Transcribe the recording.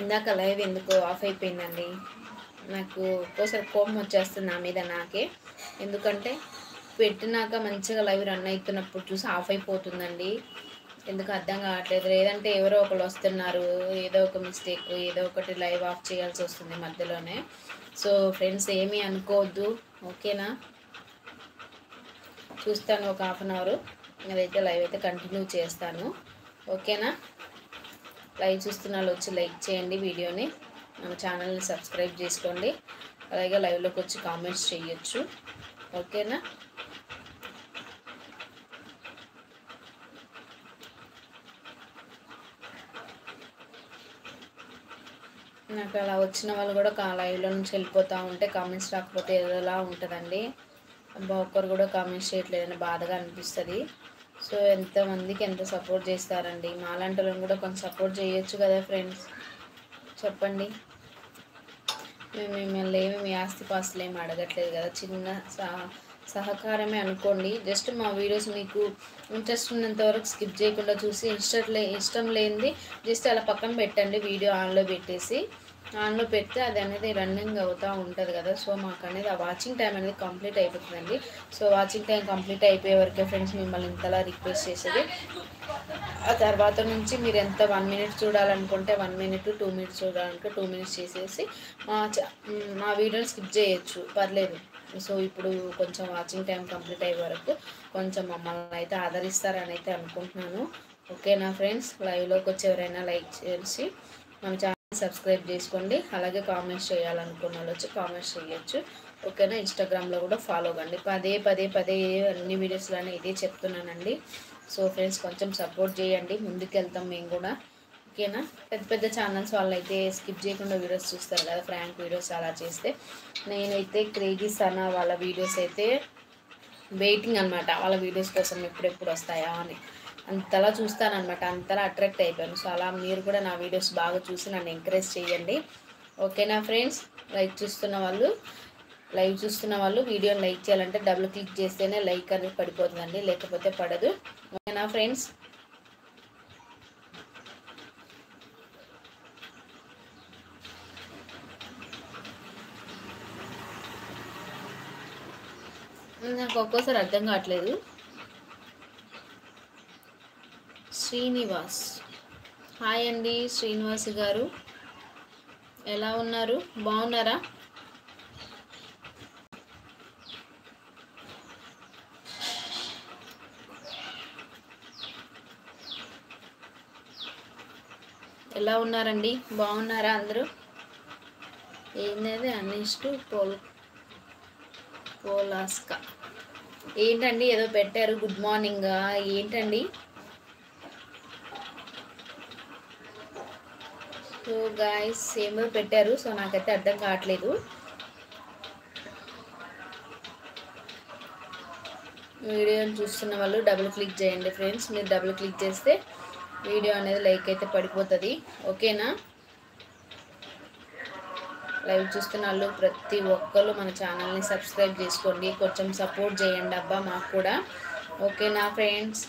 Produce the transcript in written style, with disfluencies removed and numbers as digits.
ఇందాక లైవ్ ఎందుకో ఆఫ్ అయిపోయిందండి. నాకు ఒక్కోసారి కోపం వచ్చేస్తుంది నా మీద నాకే. ఎందుకంటే పెట్టినాక మంచిగా లైవ్ రన్ అవుతున్నప్పుడు చూసి ఆఫ్ అయిపోతుందండి. ఎందుకు అర్థం కావట్లేదు. లేదంటే ఎవరో ఒకరు వస్తున్నారు, ఏదో ఒక మిస్టేక్, ఏదో ఒకటి లైవ్ ఆఫ్ చేయాల్సి వస్తుంది మధ్యలోనే. సో ఫ్రెండ్స్ ఏమీ అనుకోవద్దు, ఓకేనా. చూస్తాను ఒక హాఫ్ అన్ అవర్, అదైతే లైవ్ అయితే కంటిన్యూ చేస్తాను, ఓకేనా. లైవ్ చూస్తున్న వాళ్ళు వచ్చి లైక్ చేయండి వీడియోని, మన ఛానల్ని సబ్స్క్రైబ్ చేసుకోండి. అలాగే లైవ్లోకి వచ్చి కామెంట్స్ చేయొచ్చు, ఓకేనా. నాకు అలా వచ్చిన వాళ్ళు కూడా లైవ్లో నుంచి వెళ్ళిపోతూ ఉంటే కామెంట్స్ రాకపోతే ఏదోలా ఉంటుందండి. అబ్బా ఒక్కరు కూడా కామెంట్స్ చేయట్లేదని బాధగా అనిపిస్తుంది. సో ఎంతమందికి ఎంత సపోర్ట్ చేస్తారండి. మాలాంటి వాళ్ళని కూడా కొంచెం సపోర్ట్ చేయొచ్చు కదా ఫ్రెండ్స్, చెప్పండి. మేము మిమ్మల్ని ఏమి మీ ఆస్తిపాస్తులు ఏమి అడగట్లేదు కదా, చిన్న సహకారమే అనుకోండి. జస్ట్ మా వీడియోస్ మీకు ఇంట్రెస్ట్ ఉన్నంత వరకు స్కిప్ చేయకుండా చూసి ఇష్టం లేనిది జస్ట్ అలా పక్కన పెట్టండి. వీడియో ఆన్లో పెట్టేసి, ఆన్లో పెడితే అది అనేది రన్నింగ్ అవుతూ ఉంటుంది కదా. సో మాకు అనేది ఆ వాచింగ్ టైం అనేది కంప్లీట్ అయిపోతుందండి. సో వాచింగ్ టైం కంప్లీట్ అయిపోయే వరకే ఫ్రెండ్స్ మిమ్మల్ని ఇంతలా రిక్వెస్ట్ చేసేది. ఆ తర్వాత నుంచి మీరు ఎంత 1 మినిట్ చూడాలనుకుంటే 1 మినిట్, 2 మినిట్స్ చూడాలనుకుంటే 2 మినిట్స్ చేసేసి మా వీడియోని స్కిప్ చేయొచ్చు, పర్లేదు. సో ఇప్పుడు కొంచెం వాచింగ్ టైం కంప్లీట్ అయ్యే వరకు కొంచెం మమ్మల్ని అయితే ఆదరిస్తారని అయితే అనుకుంటున్నాను, ఓకేనా ఫ్రెండ్స్. లైవ్లోకి వచ్చి ఎవరైనా లైక్ చేసి మన ఛానల్ సబ్స్క్రైబ్ చేసుకోండి. అలాగే కామెంట్స్ చేయాలనుకున్న వాళ్ళు వచ్చి కామెంట్స్ చేయొచ్చు, ఓకేనా. ఇన్స్టాగ్రామ్లో కూడా ఫాలో కండి. పదే అన్ని వీడియోస్లోనే ఇదే చెప్తున్నానండి. సో ఫ్రెండ్స్ కొంచెం సపోర్ట్ చేయండి, ముందుకెళ్తాం మేము కూడా, ఓకేనా. పెద్ద ఛానల్స్ వాళ్ళు అయితే స్కిప్ చేయకుండా వీడియోస్ చూస్తారు కదా, ఫ్రాంక్ వీడియోస్ అలా చేస్తే. నేనైతే క్రేజీ సనా వాళ్ళ వీడియోస్ అయితే వెయిటింగ్ అనమాట, వాళ్ళ వీడియోస్ కోసం ఎప్పుడెప్పుడు వస్తాయా అని అంతలా చూస్తానమాట, అంతలా అట్రాక్ట్ అయిపోయాను. సో అలా మీరు కూడా నా వీడియోస్ బాగా చూసి నన్ను ఎంకరేజ్ చేయండి, ఓకేనా ఫ్రెండ్స్. లైవ్ చూస్తున్న వాళ్ళు వీడియోని లైక్ చేయాలంటే డబుల్ క్లిక్ చేస్తేనే లైక్ అనేది పడిపోతుందండి, లేకపోతే పడదు, ఓకేనా ఫ్రెండ్స్. నాకు ఒక్కోసారి అర్థం కావట్లేదు. శ్రీనివాస్, హాయ్ అండి శ్రీనివాస్ గారు, ఎలా ఉన్నారు, బాగున్నారా? ఎలా ఉన్నారండి, బాగున్నారా అందరూ? ఏంటది అనిష్టు పోలాస్కా ఏంటండి ఏదో పెట్టారు, గుడ్ మార్నింగ్ ఏంటండి? సో గాయస్ ఏమో పెట్టారు, సో నాకైతే అర్థం కావట్లేదు. వీడియోని చూస్తున్న వాళ్ళు డబుల్ క్లిక్ చేయండి ఫ్రెండ్స్. మీరు డబుల్ క్లిక్ చేస్తే వీడియో అనేది లైక్ అయితే పడిపోతుంది, ఓకేనా. లైవ్ చూస్తున్న వాళ్ళు ప్రతి ఒక్కరు మన ఛానల్ని సబ్స్క్రైబ్ చేసుకోండి, కొంచెం సపోర్ట్ చేయండి అబ్బా మాకు కూడా, ఓకేనా ఫ్రెండ్స్.